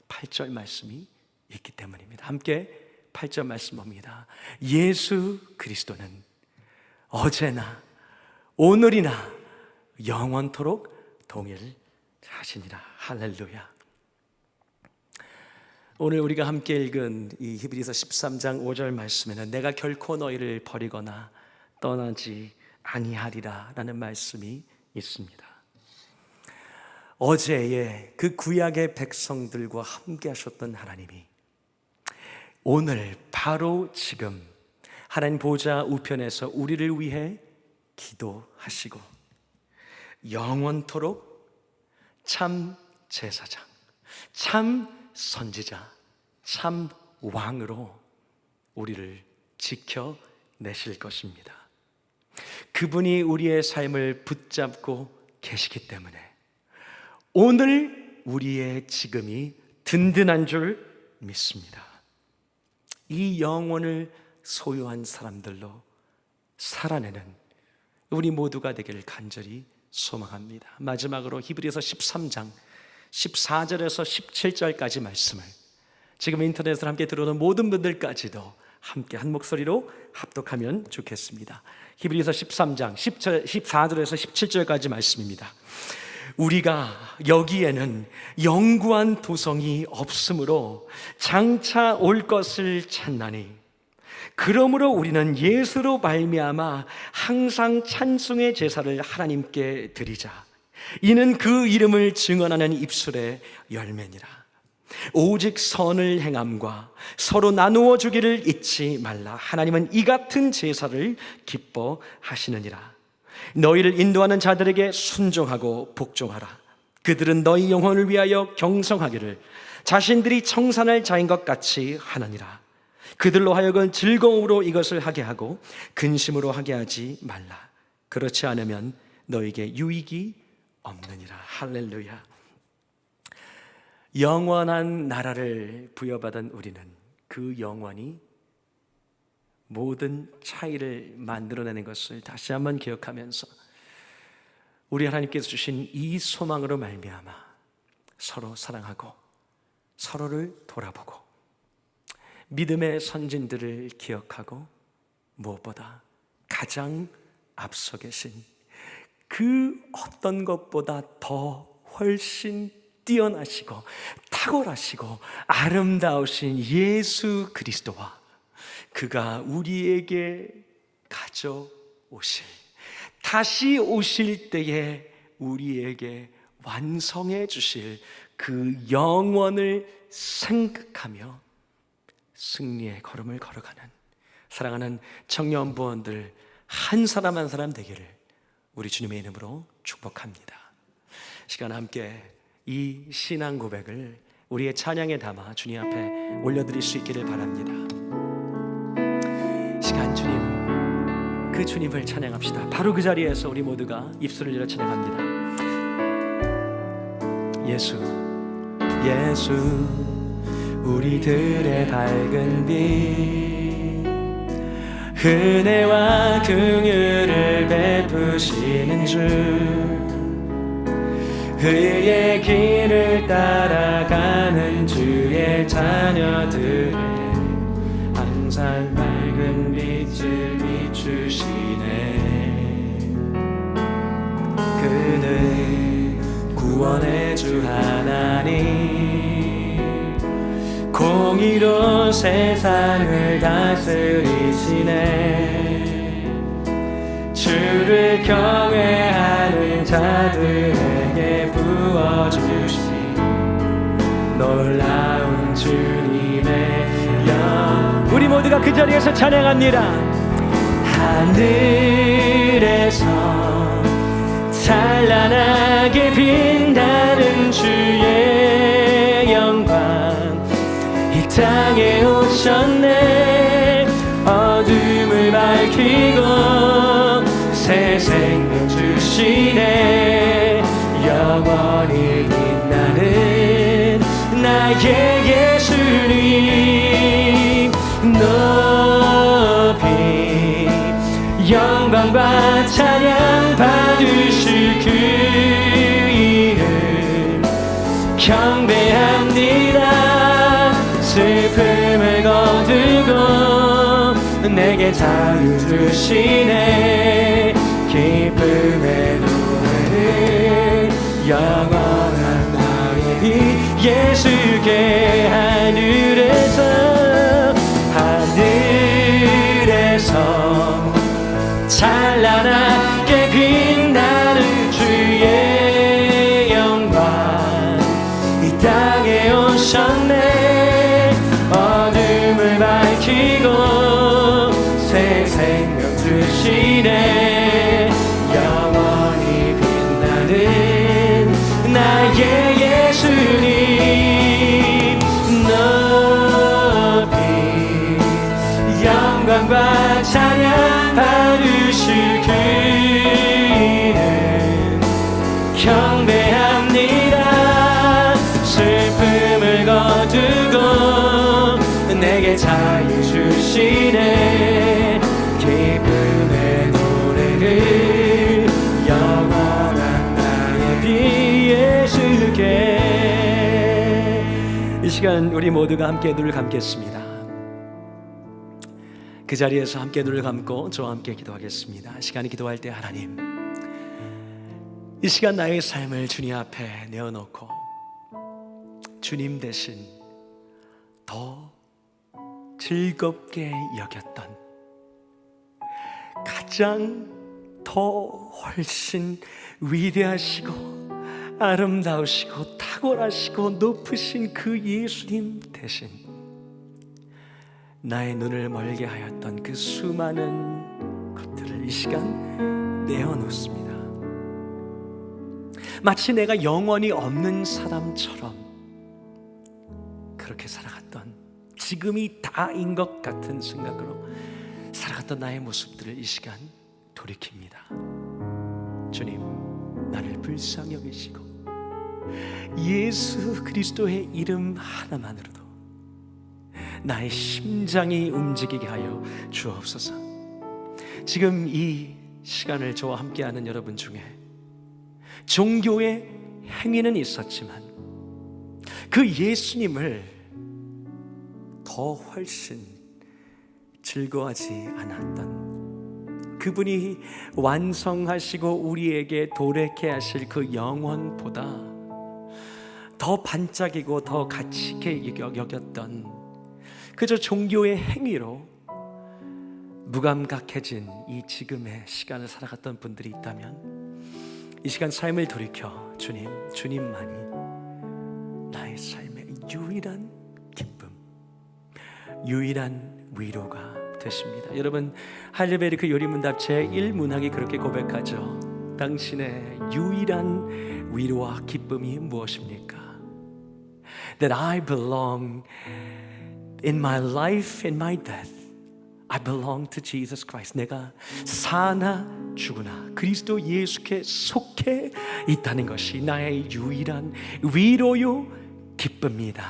8절 말씀이 있기 때문입니다. 함께 8절 말씀 봅니다. 예수 그리스도는 어제나 오늘이나 영원토록 동일하시니라. 할렐루야. 오늘 우리가 함께 읽은 이 히브리서 13장 5절 말씀에는 내가 결코 너희를 버리거나 떠나지 아니하리라 라는 말씀이 있습니다. 어제의 그 구약의 백성들과 함께 하셨던 하나님이 오늘 바로 지금 하나님 보좌 우편에서 우리를 위해 기도하시고 영원토록 참 제사장, 참 선지자, 참 왕으로 우리를 지켜 내실 것입니다. 그분이 우리의 삶을 붙잡고 계시기 때문에 오늘 우리의 지금이 든든한 줄 믿습니다. 이 영혼을 소유한 사람들로 살아내는 우리 모두가 되기를 간절히 소망합니다. 마지막으로 히브리서 13장 14절에서 17절까지 말씀을 지금 인터넷으로 함께 들어오는 모든 분들까지도 함께 한 목소리로 합독하면 좋겠습니다. 히브리서 13장 14절에서 17절까지 말씀입니다. 우리가 여기에는 영구한 도성이 없으므로 장차 올 것을 찾나니 그러므로 우리는 예수로 말미암아 항상 찬송의 제사를 하나님께 드리자. 이는 그 이름을 증언하는 입술의 열매니라. 오직 선을 행함과 서로 나누어 주기를 잊지 말라. 하나님은 이 같은 제사를 기뻐하시느니라. 너희를 인도하는 자들에게 순종하고 복종하라. 그들은 너희 영혼을 위하여 경성하기를 자신들이 청산할 자인 것 같이 하느니라. 그들로 하여금 즐거움으로 이것을 하게 하고 근심으로 하게 하지 말라. 그렇지 않으면 너에게 유익이 없느니라. 할렐루야. 영원한 나라를 부여받은 우리는 그 영원이 모든 차이를 만들어내는 것을 다시 한번 기억하면서 우리 하나님께서 주신 이 소망으로 말미암아 서로 사랑하고 서로를 돌아보고 믿음의 선진들을 기억하고 무엇보다 가장 앞서 계신 그 어떤 것보다 더 훨씬 뛰어나시고 탁월하시고 아름다우신 예수 그리스도와 그가 우리에게 가져오실, 다시 오실 때에 우리에게 완성해 주실 그 영원을 생각하며 승리의 걸음을 걸어가는 사랑하는 청년부원들 한 사람 한 사람 되기를 우리 주님의 이름으로 축복합니다. 시간 함께 이 신앙 고백을 우리의 찬양에 담아 주님 앞에 올려드릴 수 있기를 바랍니다. 시간 주님, 그 주님을 찬양합시다. 바로 그 자리에서 우리 모두가 입술을 열어 찬양합니다. 예수, 예수, 우리들의 밝은 빛, 은혜와 긍휼을 베푸시는 주, 그의 길을 따라가는 주의 자녀들의 항상 밝은 빛을 비추시네. 그는 구원의 주 하나님, 공의로 세상을 다스리시네. 주를 경외하는 자들에게 부어주신 놀라운 주님의 영. 우리 모두가 그 자리에서 찬양합니다. 하늘에서 찬란하게 빛나는 주의 영광, 이 땅에 오셨네. 어둠을 밝히고 새 생명 주시네. 영원히 빛나는 나의 예수님 높이 영광과 찬양 받으실 그 이름 경배합니다. 슬픔을 거두고 내게 자유 주시네. 기쁨의 노래는 영원한 나의 빛 예수께 하늘에서 찬란하게 빛나는 주의 영광, 이 땅에 오셨네. 어둠을 밝히고 새 생명 주시네. 영원히 빛나는 나의 예수님 높이 영광과 찬양 오실 그이름 경배합니다. 슬픔을 거두고 내게 자유 주시네. 기쁨의 노래를 영원한 나의 비 예수께. 이 시간 우리 모두가 함께 눈을 감겠습니다. 그 자리에서 함께 눈을 감고 저와 함께 기도하겠습니다. 시간이 기도할 때 하나님, 이 시간 나의 삶을 주님 앞에 내어놓고 주님 대신 더 즐겁게 여겼던, 가장 더 훨씬 위대하시고 아름다우시고 탁월하시고 높으신 그 예수님 대신 나의 눈을 멀게 하였던 그 수많은 것들을 이 시간 내어놓습니다. 마치 내가 영원히 없는 사람처럼 그렇게 살아갔던, 지금이 다인 것 같은 생각으로 살아갔던 나의 모습들을 이 시간 돌이킵니다. 주님, 나를 불쌍히 여기시고 예수 그리스도의 이름 하나만으로도 나의 심장이 움직이게 하여 주옵소서. 지금 이 시간을 저와 함께하는 여러분 중에 종교의 행위는 있었지만 그 예수님을 더 훨씬 즐거워하지 않았던, 그분이 완성하시고 우리에게 도래케 하실 그 영원보다 더 반짝이고 더 가치 있게 여겼던 그저 종교의 행위로 무감각해진 이 지금의 시간을 살아갔던 분들이 있다면 이 시간 삶을 돌이켜 주님, 주님만이 나의 삶의 유일한 기쁨, 유일한 위로가 되십니다. 여러분, 할레베르크 요리문답 제1문학이 그렇게 고백하죠. 당신의 유일한 위로와 기쁨이 무엇입니까? That I belong in my life, in my death, I belong to Jesus Christ. 내가 사나 죽으나 그리스도 예수께 속해 있다는 것이 나의 유일한 위로요 기쁨이다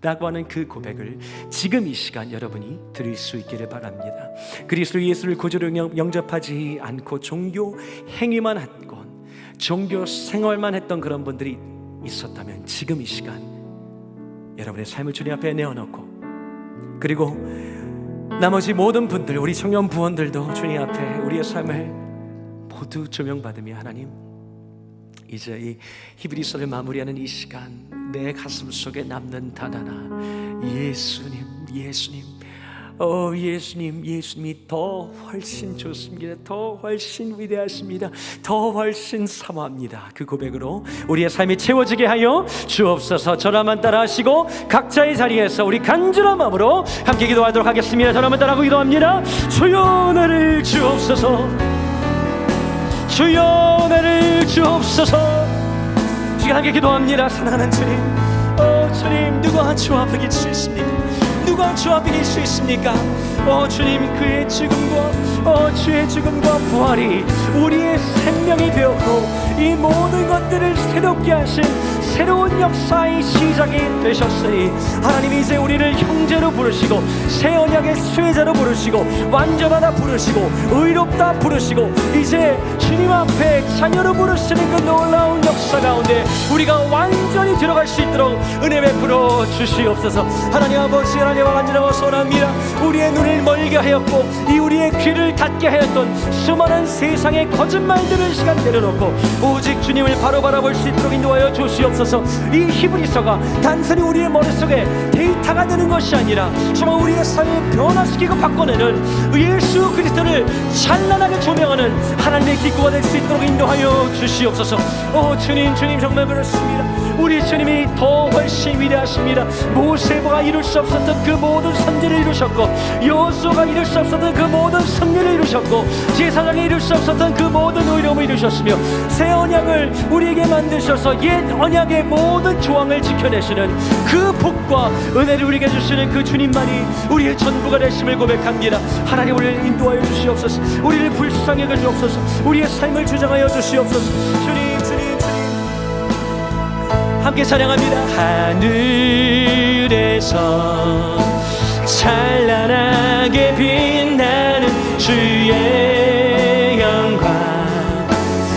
라고 하는 그 고백을 지금 이 시간 여러분이 들을 수 있기를 바랍니다. 그리스도 예수를 구주로 영접하지 않고 종교 행위만 했건 종교 생활만 했던 그런 분들이 있었다면 지금 이 시간 여러분의 삶을 주님 앞에 내어놓고, 그리고 나머지 모든 분들, 우리 청년 부원들도 주님 앞에 우리의 삶을 모두 조명받으며 하나님, 이제 이 히브리서를 마무리하는 이 시간 내 가슴 속에 남는 단 하나, 예수님, 예수님, 예수님, 예수님이 더 훨씬 좋습니다. 더 훨씬 위대하십니다. 더 훨씬 사모합니다. 그 고백으로 우리의 삶이 채워지게 하여 주옵소서. 저라만 따라하시고 각자의 자리에서 우리 간절한 마음으로 함께 기도하도록 하겠습니다. 저라만 따라하고 기도합니다. 주여 나를 주옵소서, 주여 나를 주옵소서. 지금 함께 기도합니다. 사랑하는 주님, 주님, 누가 주 앞에 계실 수 있습니까? 누가 주 앞에 계실 수 있습니까? 주님, 그의 죽음과 주의 죽음과 부활이 우리의 생명이 되었고 이 모든 것들을 새롭게 하신 새로운 역사의 시작이 되셨으니 하나님이 이제 우리를 형제로 부르시고 새 언약의 수혜자로 부르시고 완전하다 부르시고 의롭다 부르시고 이제 주님 앞에 자녀로 부르시는 그 놀라운 역사 가운데 우리가 완전히 들어갈 수 있도록 은혜 베풀어 주시옵소서. 하나님 아버지, 하나님 간절하고 소원합니다. 우리의 눈을 멀게 하였고 이 우리의 귀를 닫게 하였던 수많은 세상의 거짓말들을 시간 내려놓고 오직 주님을 바로 바라볼 수 있도록 인도하여 주시옵소서. 이 히브리서가 단순히 우리의 머릿속에 데이터가 되는 것이 아니라 정말 우리의 삶을 변화시키고 바꿔내는 예수 그리스도를 찬란하게 조명하는 하나님의 기구가 될 수 있도록 인도하여 주시옵소서. 주님, 주님 정말 그렇습니다. 우리 주님이 더 훨씬 위대하십니다. 모세가 이룰 수 없었던 그 모든 선지를 이루셨고, 여호수아가 이룰 수 없었던 그 모든 승리를 이루셨고, 제사장이 이룰 수 없었던 그 모든 의로움을 이루셨으며, 새 언약을 우리에게 만드셔서 옛 언약의 모든 조항을 지켜내시는 그 복과 은혜를 우리에게 주시는 그 주님만이 우리의 전부가 되심을 고백합니다. 하나님, 우리를 인도하여 주시옵소서. 우리를 불쌍히 여겨 주옵소서. 우리의 삶을 주장하여 주시옵소서. 주님, 주님, 주님, 함께 찬양합니다. 하늘에서 찬란하게 빛나는 주의 영광,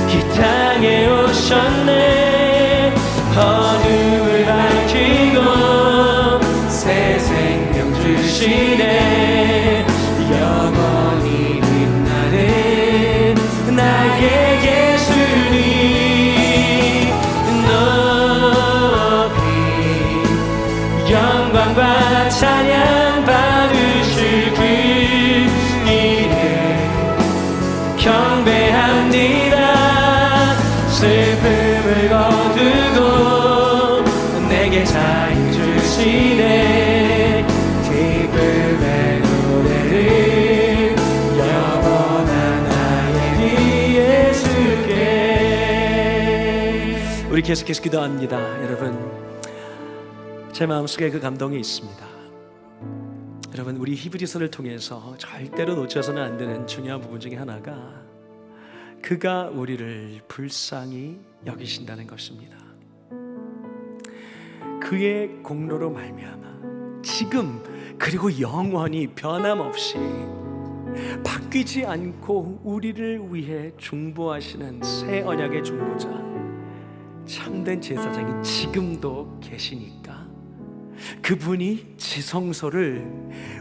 이 땅에 오셨네. 어둠을 밝히고 새 생명 주시네. 영원히 빛나는 나의 예수님, 높이 영광과 찬양 받으실 그 이름 경배합니다. 슬픔을 거두고 내게 자유 주시네. 기쁨의 노래를 영원한 나의 예수께. 우리 계속해서 기도합니다. 여러분, 제 마음속에 그 감동이 있습니다. 여러분, 우리 히브리서를 통해서 절대로 놓쳐서는 안 되는 중요한 부분 중에 하나가 그가 우리를 불쌍히 여기신다는 것입니다. 그의 공로로 말미암아 지금 그리고 영원히 변함없이 바뀌지 않고 우리를 위해 중보하시는 새 언약의 중보자, 참된 제사장이 지금도 계시니까 그분이 지성소를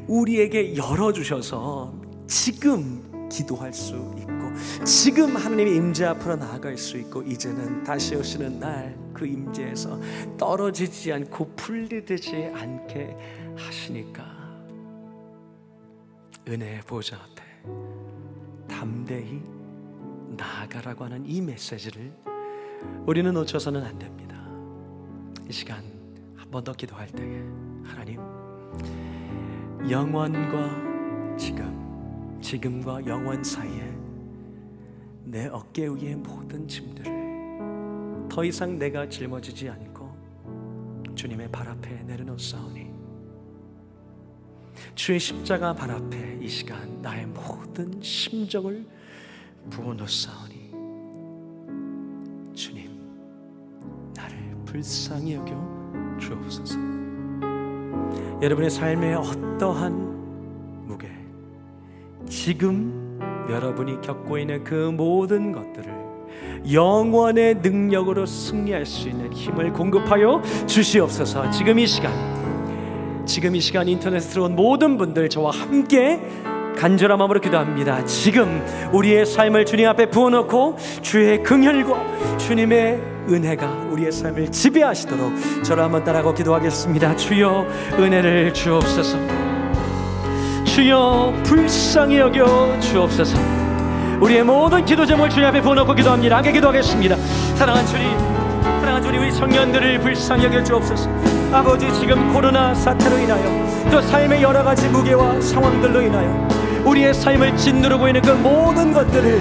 우리에게 열어주셔서 지금 기도할 수 있고, 지금 하나님의 임재 앞으로 나아갈 수 있고, 이제는 다시 오시는 날 그 임재에서 떨어지지 않고 분리되지 않게 하시니까 은혜의 보좌 앞에 담대히 나아가라고 하는 이 메시지를 우리는 놓쳐서는 안 됩니다. 이 시간 한 번 더 기도할 때에 하나님, 영원과 지금과 영원 사이에 내 어깨 위의 모든 짐들을 더 이상 내가 짊어지지 않고 주님의 발 앞에 내려놓사오니, 주의 십자가 발 앞에 이 시간 나의 모든 심정을 부어놓사오니 주님, 나를 불쌍히 여겨 주옵소서. 여러분의 삶의 어떠한 무게, 지금 여러분이 겪고 있는 그 모든 것들을 영원의 능력으로 승리할 수 있는 힘을 공급하여 주시옵소서. 지금 이 시간 인터넷에 들어온 모든 분들, 저와 함께 간절한 마음으로 기도합니다. 지금 우리의 삶을 주님 앞에 부어놓고 주의 긍휼과 주님의 은혜가 우리의 삶을 지배하시도록 저를 한번 따라하고 기도하겠습니다. 주여 은혜를 주옵소서. 주여 불쌍히 여겨 주옵소서. 우리의 모든 기도 제목을 주님 앞에 부어놓고 기도합니다. 함께 기도하겠습니다. 사랑하는 주님, 우리 청년들을 불쌍히 여겨 주옵소서. 아버지, 지금 코로나 사태로 인하여 또 삶의 여러 가지 무게와 상황들로 인하여 우리의 삶을 짓누르고 있는 그 모든 것들을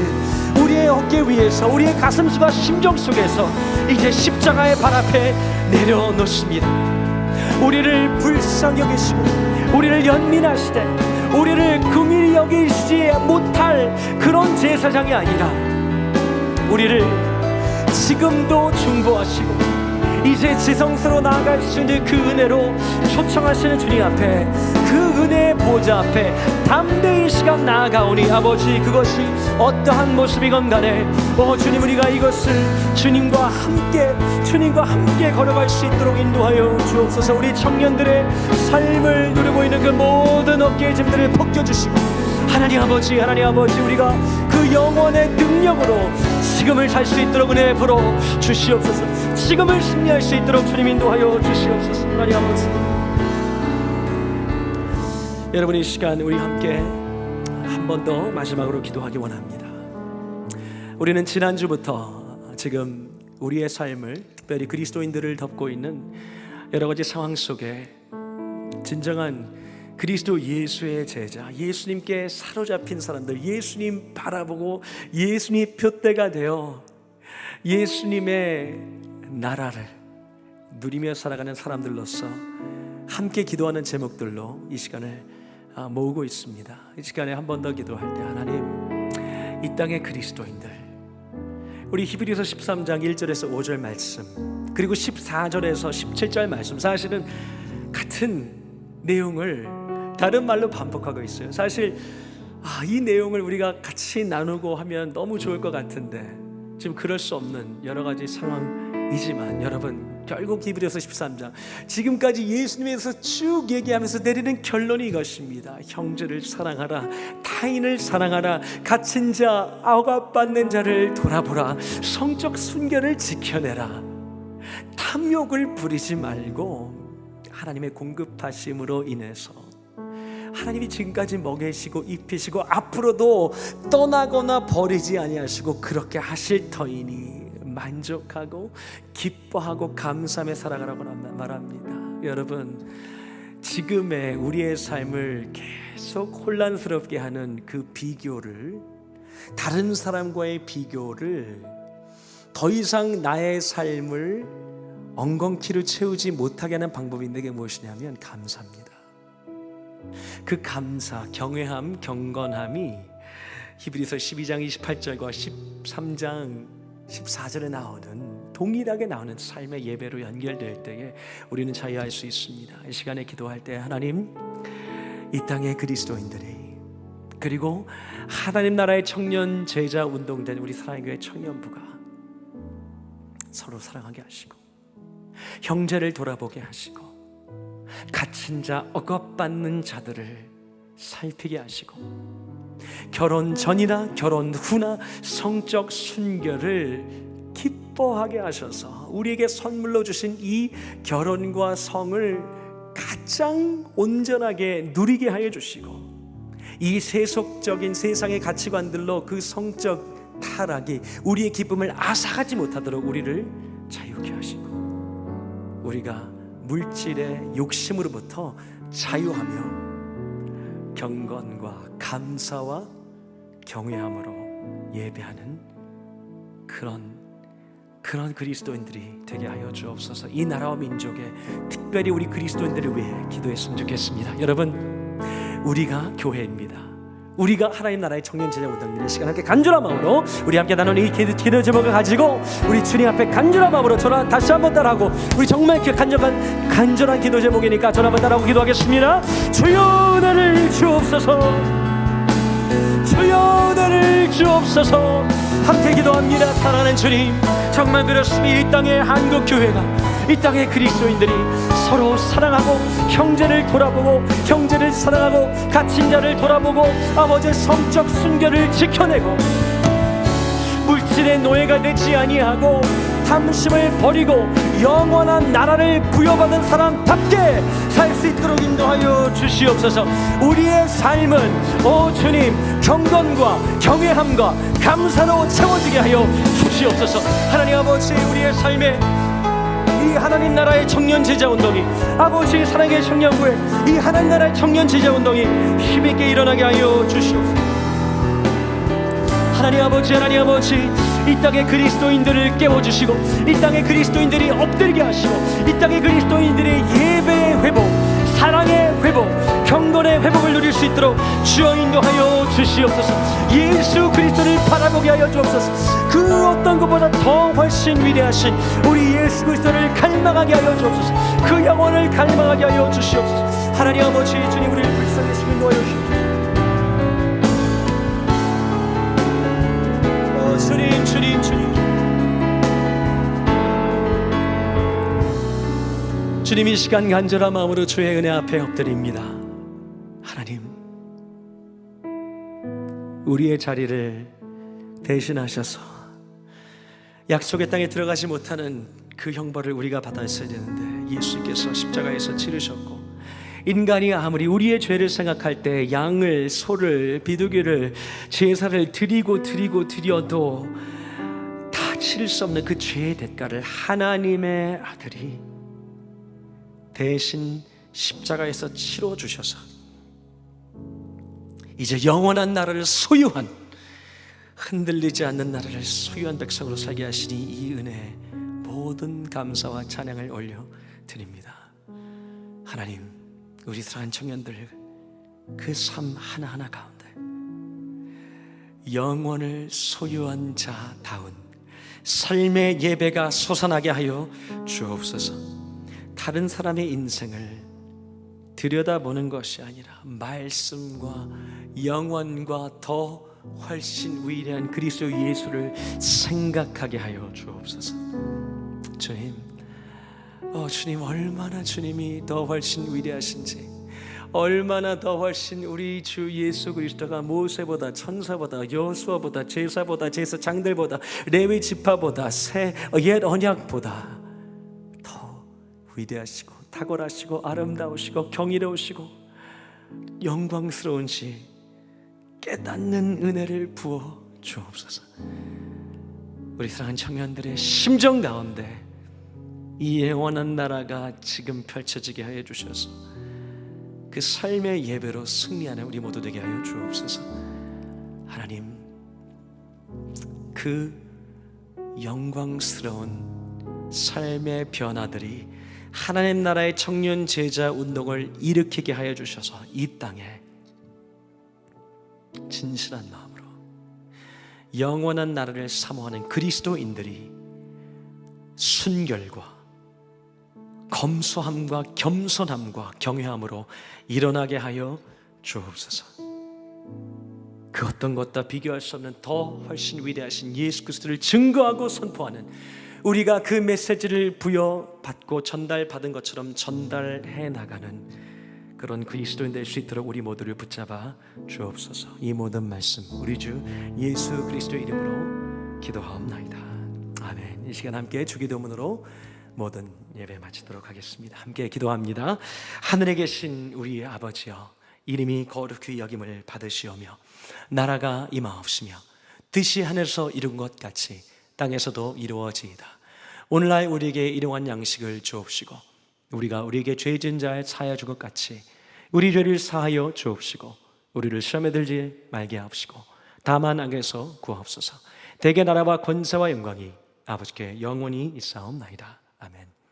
우리의 어깨 위에서, 우리의 가슴과 심정 속에서 이제 십자가의 발 앞에 내려놓습니다. 우리를 불쌍히 여기시고 우리를 연민하시되 우리를 긍휼히 여기시지 못할 그런 제사장이 아니라 우리를 지금도 중보하시고 이제 지성소로 나아갈 수 있는 그 은혜로 초청하시는 주님 앞에, 그 은혜의 보좌 앞에 담대히 시간 나아가오니 아버지, 그것이 어떠한 모습이건 간에 주님, 우리가 이것을 주님과 함께 걸어갈 수 있도록 인도하여 주옵소서. 우리 청년들의 삶을 누리고 있는 그 모든 어깨의 짐들을 벗겨주시고 하나님 아버지, 우리가 그 영원의 능력으로 지금을 살 수 있도록 은혜 부어 주시옵소서. 지금을 승리할 수 있도록 주님 인도하여 주시옵소서. 하나님 아버지, 여러분, 이 시간 우리 함께 한 번 더 마지막으로 기도하기 원합니다. 우리는 지난주부터 지금 우리의 삶을 특별히 그리스도인들을 덮고 있는 여러 가지 상황 속에 진정한 그리스도 예수의 제자, 예수님께 사로잡힌 사람들, 예수님 바라보고 예수님 표대가 되어 예수님의 나라를 누리며 살아가는 사람들로서 함께 기도하는 제목들로 이 시간을 모으고 있습니다. 이 시간에 한 번 더 기도할 때, 하나님, 이 땅의 그리스도인들, 우리 히브리서 13장 1절에서 5절 말씀, 그리고 14절에서 17절 말씀, 사실은 같은 내용을 다른 말로 반복하고 있어요. 사실 이 내용을 우리가 같이 나누고 하면 너무 좋을 것 같은데 지금 그럴 수 없는 여러 가지 상황이지만, 여러분, 결국 히브리서 13장 지금까지 예수님에 대해서 쭉 얘기하면서 내리는 결론이 이것입니다. 형제를 사랑하라, 타인을 사랑하라, 갇힌 자, 억압받는 자를 돌아보라, 성적 순결을 지켜내라, 탐욕을 부리지 말고 하나님의 공급하심으로 인해서 하나님이 지금까지 먹이시고 입히시고 앞으로도 떠나거나 버리지 아니하시고 그렇게 하실 터이니 만족하고 기뻐하고 감사하며 살아가라고 말합니다. 여러분, 지금의 우리의 삶을 계속 혼란스럽게 하는 그 비교를, 다른 사람과의 비교를, 더 이상 나의 삶을 엉겅퀴로 채우지 못하게 하는 방법이 있는 게 무엇이냐면 감사입니다. 그 감사, 경외함, 경건함이 히브리서 12장 28절과 13장 14절에 나오는, 동일하게 나오는 삶의 예배로 연결될 때에 우리는 자유할 수 있습니다. 이 시간에 기도할 때, 하나님, 이 땅의 그리스도인들이, 그리고 하나님 나라의 청년 제자 운동된 우리 사랑의 교회 청년부가 서로 사랑하게 하시고, 형제를 돌아보게 하시고, 갇힌 자, 억압받는 자들을 살피게 하시고, 결혼 전이나 결혼 후나 성적 순결을 기뻐하게 하셔서 우리에게 선물로 주신 이 결혼과 성을 가장 온전하게 누리게 하여 주시고, 이 세속적인 세상의 가치관들로 그 성적 타락이 우리의 기쁨을 앗아가지 못하도록 우리를 자유케 하시고, 우리가 물질의 욕심으로부터 자유하며 경건과 감사와 경외함으로 예배하는 그런 그리스도인들이 되게 하여 주옵소서. 이 나라와 민족에, 특별히 우리 그리스도인들을 위해 기도했으면 좋겠습니다. 여러분, 우리가 교회입니다. 우리가 하나님 나라의 청년 제자 운동입니다. 시간 함께 간절한 마음으로 우리 함께 나누는 이 기도 제목을 가지고 우리 주님 앞에 간절한 마음으로 전화 다시 한번 따라하고, 우리 정말 간절한 기도 제목이니까 전화 한번 따라하고 기도하겠습니다. 주여 은혜를 주옵소서, 주여 은혜를 주옵소서. 함께 기도합니다. 사랑하는 주님, 정말 그렇습니다. 이 땅의 한국교회가, 이 땅의 그리스도인들이 서로 사랑하고 형제를 돌아보고, 형제를 사랑하고 갇힌 자를 돌아보고, 아버지의 성적 순결을 지켜내고, 물질의 노예가 되지 아니하고 탐심을 버리고 영원한 나라를 부여받은 사람답게 살 수 있도록 인도하여 주시옵소서. 우리의 삶은 오 주님, 경건과 경외함과 감사로 채워지게 하여 주시옵소서. 하나님 아버지, 우리의 삶에 이 하나님 나라의 청년 제자 운동이, 아버지 사랑의 청년부의 이 하나님 나라의 청년 제자 운동이 힘있게 일어나게 하여 주시옵소서. 하나님 아버지, 하나님 아버지, 이 땅의 그리스도인들을 깨워주시고, 이 땅의 그리스도인들이 엎드리게 하시고, 이 땅의 그리스도인들의 예배의 회복, 사랑의 회복, 경건의 회복을 누릴 수 있도록 주여 인도하여 주시옵소서. 예수 그리스도를 바라보게 하여 주옵소서. 그 어떤 것보다 더 훨씬 위대하신 우리 예수 그리스도를 갈망하게 하여 주옵소서. 그 영혼을 갈망하게 하여 주시옵소서. 하나님 아버지, 주님, 우리를 불쌍히 인도하여 주시옵소서. 주님, 주님, 주님, 주님, 이 시간 간절한 마음으로 주의 은혜 앞에 엎드립니다. 하나님, 우리의 자리를 대신하셔서 약속의 땅에 들어가지 못하는 그 형벌을 우리가 받았어야 되는데 예수께서 십자가에서 치르셨고, 인간이 아무리 우리의 죄를 생각할 때 양을, 소를, 비둘기를, 제사를 드려도 다 치를 수 없는 그 죄의 대가를 하나님의 아들이 대신 십자가에서 치러 주셔서 이제 영원한 나라를 소유한, 흔들리지 않는 나라를 소유한 백성으로 살게 하시니 이 은혜에 모든 감사와 찬양을 올려 드립니다. 하나님, 우리 사랑하는 청년들 그 삶 하나하나 가운데 영원을 소유한 자다운 삶의 예배가 솟아나게 하여 주옵소서. 다른 사람의 인생을 들여다보는 것이 아니라 말씀과 영원과 더 훨씬 위대한 그리스도 예수를 생각하게 하여 주옵소서. 주님, 주님, 얼마나 주님이 더 훨씬 위대하신지, 얼마나 더 훨씬 우리 주 예수 그리스도가 모세보다, 천사보다, 여호수아보다, 제사보다, 제사장들보다, 레위 지파보다, 새 옛 언약보다 더 위대하시고 탁월하시고 아름다우시고 경이로우시고 영광스러운지 깨닫는 은혜를 부어 주옵소서. 우리 사랑하는 청년들의 심정 가운데 이 영원한 나라가 지금 펼쳐지게 하여 주셔서 그 삶의 예배로 승리하는 우리 모두 되게 하여 주옵소서. 하나님, 그 영광스러운 삶의 변화들이 하나님 나라의 청년 제자 운동을 일으키게 하여 주셔서 이 땅에 진실한 마음으로 영원한 나라를 사모하는 그리스도인들이 순결과 검소함과 겸손함과 경외함으로 일어나게 하여 주옵소서. 그 어떤 것과 비교할 수 없는 더 훨씬 위대하신 예수 그리스도를 증거하고 선포하는, 우리가 그 메시지를 부여받고 전달받은 것처럼 전달해 나가는 그런 그리스도인 될 수 있도록 우리 모두를 붙잡아 주옵소서. 이 모든 말씀 우리 주 예수 그리스도의 이름으로 기도하옵나이다. 아멘. 이 시간 함께 주기도문으로 모든 예배 마치도록 하겠습니다. 함께 기도합니다. 하늘에 계신 우리 아버지여, 이름이 거룩히 여김을 받으시오며 나라가 임하옵시며 뜻이 하늘에서 이룬 것 같이 땅에서도 이루어지이다. 오늘날 우리에게 일용할 양식을 주옵시고 우리가 우리에게 죄 지은 자에 사하여 준 것 같이 우리 죄를 사하여 주옵시고 우리를 시험에 들지 말게 하옵시고 다만 악에서 구하옵소서. 대개 나라와 권세와 영광이 아버지께 영원히 있사옵나이다. 아멘.